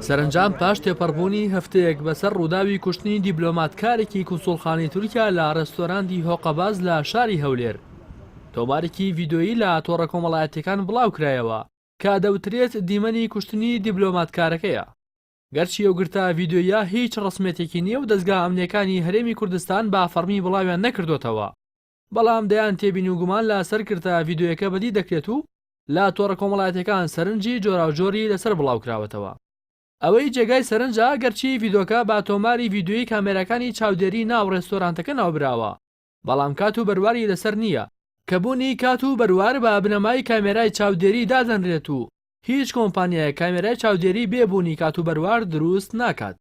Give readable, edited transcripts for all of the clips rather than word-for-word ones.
سەرنجام پاش تێپەڕبوونی هەفتەیەک بەسەر ڕووداوی کوشتنی دیبلۆماتکارێکی کونسوڵخانەی تورکیا لە ڕێستۆراندی هۆقەباز لە شاری هەولێر، تۆمارێکی ڤیدۆیی لە تۆڕە کۆمەڵایەتیەکان بڵاو کرایەوە کە دەوترێت دیمەنی کوشتنی دیبلۆماتکارەکەیە. گەرچی ئەو گرتە ڤیدۆیە هیچ ڕسمێتێکی نییە و دەستگا ئەمنیەکانی هەرێمی کوردستان با فەرمی بڵاویان نەکردوتەوە، بەڵام دەیان تێبین و گومان لەسەر کردە ڤیدۆیەکە بەدی دەکرێت و لە تۆڕە کۆمەڵایەتیەکان سەرنجی جۆراوجۆری لەسەر بڵاو کراوەتەوە. ئەوەی جێگای سەرنجە گەرچی ڤیدۆکە با تۆماری ڤیدۆیی کامێرەکانی چاودێری ناو ڕێستۆرانتەکە ناوبراوە، بەڵام کات و بەرواری لەسەر نییە کە بوونی کات و بەروار بە بنەمای کامێرای چاودێری دادەنرێت و هیچ کۆمپانیای کامێرای چاودێری بێبوونی کات و بەروار دروست ناکات.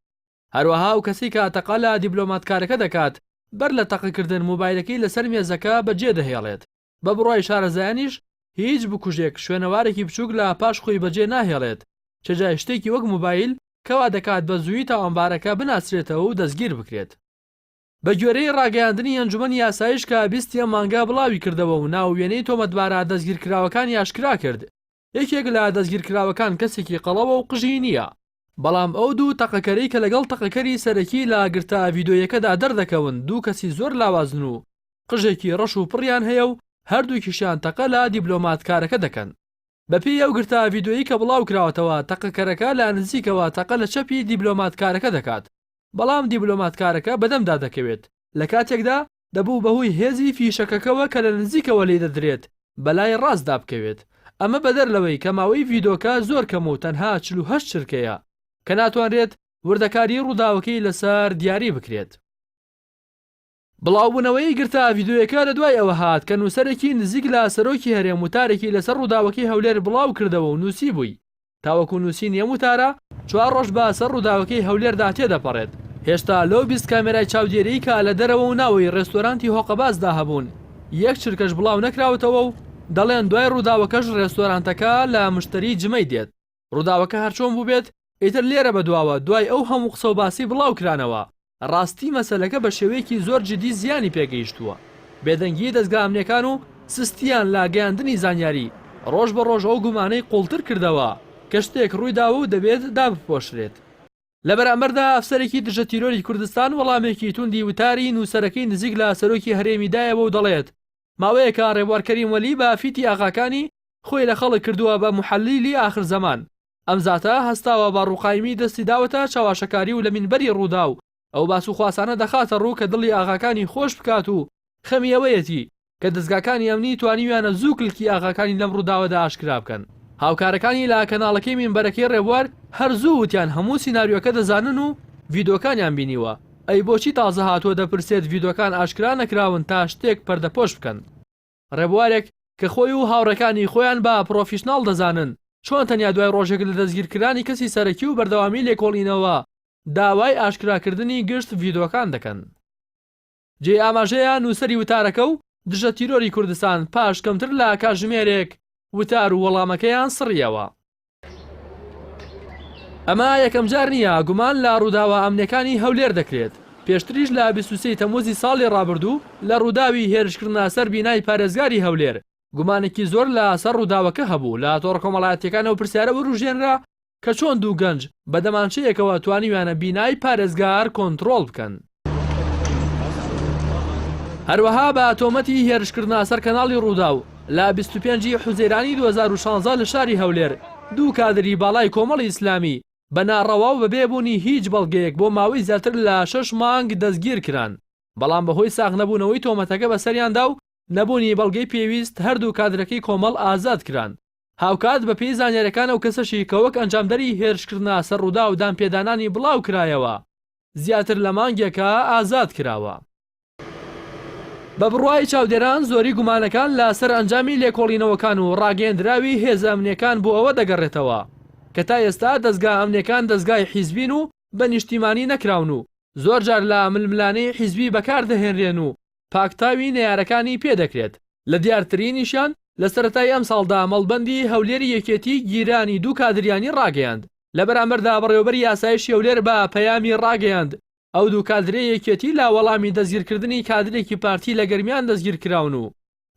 هەروەها و کەسی کە تەقە لە دیبلۆماتکارەکە دەکات بەر لە تەقەکردن مۆبایلەکەی لەسەر مێزەکە بەجێ دەهێڵێت، بە بڕای شارەزایانیش هیچ بکوژێک شوێنەوارێکی بچووک لە پاش خۆی بەجێ ناهێڵێت، چەجای شتێکی وەک مۆبایل کەوا دەکات بە زووی تا ئەمبارەکە بناسرێتەوە و دەستگیر بکرێت. بە گوێرەی ڕاگەیاندنی ئەنجومەنی یاسایش کە بیستیە مانگا بڵاوی کردەوە و ناووێنەی تۆمەتبارە دەستگیرکراوەکانی ئاشکرا کرد، یەکێک لە دەستگیرکراوەکان کەسێکی قەڵەوە و قژی نییە، بەڵام ئەو دوو تەقەکەرەی کە لەگەڵ تەقەکەری سەرەکی لا گرتە ڤیدۆیەکەدا دەردەکەون دوو کەسی زۆر لاوازن و قژێکی ڕەش و پڕیان هەیە و هەردووکیشیان تەقە لە دیبلۆماتکارەکە دەکەن. بەپێی ئەو گرتە ڤیدۆیی کە بڵاو کراوەتەوە تەقەکەرەکە لە نزیکەوە تەقە لە چەپی دیبلۆماتکارەکە دەکات، بەڵام دیبلۆماتکارەکە بەدەمدا دەکەوێت، لە کاتێکدا دەبوو بەهۆی هێزی فیشەکەکەوە کە لە نزیکەوە لێ دەدرێت بەلای ڕاستدا بکەوێت. ئەمە بەدەر لەوەی کە ماوەی ڤیدۆکە زۆر کەم و تەنها 48 چرکەیە کە ناتوانرێت وردەکاری ڕووداوەکەی لەسەر دیاری بکرێت. بڵاوبوونەوەی گرتە ڤیدۆیەکە لە دوای ئەوە هات کە نووسەرێکی نزیک لە سەرۆکی هەرێم وتارێکی لەسەر ڕووداوەکەی هەولێر بڵاو کردەوە و نووسی بووی، تاوەکو نووسین یەم وتارە 4 ڕۆژ بە سەر ڕووداوەکەی هەولێردا تێدەپەڕێت. هێشتا لەو 20 کامێرای چاودێری کە لە دەرەوە و ناوەی ڕێستۆرانتی هۆقەبازدا هەبوون یەک چرکەش بڵاو نەکراوەتەوە و دەڵێن دوای ڕووداوەکەش ڕێستۆرانتەکە لە مشتری جمەی دێت. ڕووداوەکە هەرچۆن بوو بێت ئیتر لێرە بەدواوە دوای ئەو هەموو قسە و باسی بڵاو کرانەوە ڕاستی مەسەلەکە بە شێوەیەکی زۆر جدی زیانی پێگەیشتووە. بێدەنگی دەستگا ئەمنیەکان و سستیان لا گەیاندنی زانیاری ڕۆژ بە ڕۆژ ئەو گومانەی قوڵتر کردەوە کە شتێک ڕوویداوە و دەبێت دابپۆشرێت. لە بەرامبەردا ئەفسەرێکی دژە تیرۆری کوردستان وەڵامێکی توندی وتاری نووسەرەکەی نزیک لە سەرۆکی هەرێمیدایەوە و دەڵێت ماوەیەکە ڕێبوارکەریم وەلی بە فیتی ئاغاکانی خۆی لە خەڵک کردووە بە محەلیلی ئاخر زەمان. ئەم زاتە هەستاوە بە ڕووقایمی دەستی داوەتە چاواشەکاری و لە مینبەری ڕوودا و ئەو باسوخواسانە دەخاتە ڕوو کە دڵی ئاغاکانی خۆش بکات و خەمیەوەیەتی کە دەستگاکانی ئەمنی توانیویانە زوو کلکی ئاغاکانی لەم ڕووداوەدا ئاشکرا بکەن. هاوکارەکانی لە کەناڵەکەی مینبەرەکەی ڕێبوار هەرزوو وتیان هەموو سیناریۆکە دەزانن و ڤیدۆکانیان بینیوە، ئەی بۆچی تازە هاتووە دەپرسێت ڤیدۆکان ئاشکرا نەکراون تا شتێک پەردەپۆش بکەن. ڕێبوارێک کە خۆی و هاوڕەکانی خۆیان بە پرۆفیشناڵ دەزانن چۆن تەنیا دوای ڕۆژێک لە دەستگیرکردنی کەسی سەرەکی و بەردەوامی لێکۆڵینەوە داوای ئاشکراکردنی گشت ڤیدۆکان دەکەن. جێ ئاماژەیە نووسەری وتارەکە و دژە تیرۆری کوردستان پاش کەمتر لە کاتژمێرێک وتار و وەڵامەکەیان سڕیەوە. ئەمە یەکەم جار نییە گومان لە ڕووداوە ئەمنیەکانی هەولێر دەکرێت. پێشتریش لە 23 تەموزی ساڵی ڕابردوو لە ڕووداوی هێرشکردنە سەر بینای پارێزگاری هەولێر گومانێکی زۆر لە سەر ڕووداوەکە هەبوو لە تۆڕە کۆمەڵایەتیەکانەوە پرسیارە وروژێنرا کە چۆن دوو گەنج بە دەمانچەیەکەوە توانیویانە بینای پارێزگار کۆنتڕۆڵ بکەن. هەروەها بە تۆمەتی هێرشکردنە سەر کەناڵی ڕووداو لە 25 حوزەیرانی 2016 لە شاری هەولێر دوو کادری باڵای کۆمەڵی ئیسلامی بە ناڕەوا و بەبێبوونی هیچ بەڵگەیەک بۆ ماوەی زیاتر لە 6 مانگ دەستگیر کران، بەڵام بەهۆی ساغ نەبوونەوەی تۆمەتەکە بەسەریاندا و نەبوونی بەڵگەی پێویست هەردوو کادرەکەی کۆمەڵ ئازاد کران. هاوکات بە پێی زانیاریەکان ئەو کەسەشی کە وەک ئەنجامدەری هێرشکردنە سەر ڕوودا و دامپێدانانی بڵاو کرایەوە زیاتر لە مانگێکە ئازاد کراوە. بە بڕوای چاودێران زۆری گومانەکان لەسەر ئەنجامی لێکۆڵینەوەکان و ڕاگەیەندراوی هێزە ئەمنیەکان بۆ ئەوە دەگەڕێتەوە کە تا ئێستا دەستگا ئەمنیەکان دەستگای حیزبین و بە نیشتیمانی نەکراون و زۆر جار لە ململانەی حیزبی بەکاردەهێنرێن و پاکتاوی نەیارەکانی پێدەکرێت. لە دیارترینیشان لە سەرەتای ئەم ساڵدا مەڵبەندی هەولێری یەکێتی گیرانی دوو کادریانی ڕاگەیاند. لە بەرامبەردا بەڕێوەبەری یاسایشی هەولێر بە پەیامی ڕاگەیاند ئەو دوو کادرێ یەکێتی لا وەڵامی دەستگیرکردنی کادرێکی پارتی لە گەرمیان دەستگیر کراون و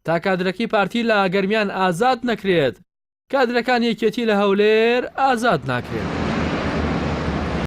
تا کادرەکەی پارتی لە گەرمیان ئازاد نەکرێت کادرەکان یەکێتی لە هەولێر ئازاد ناکرێت.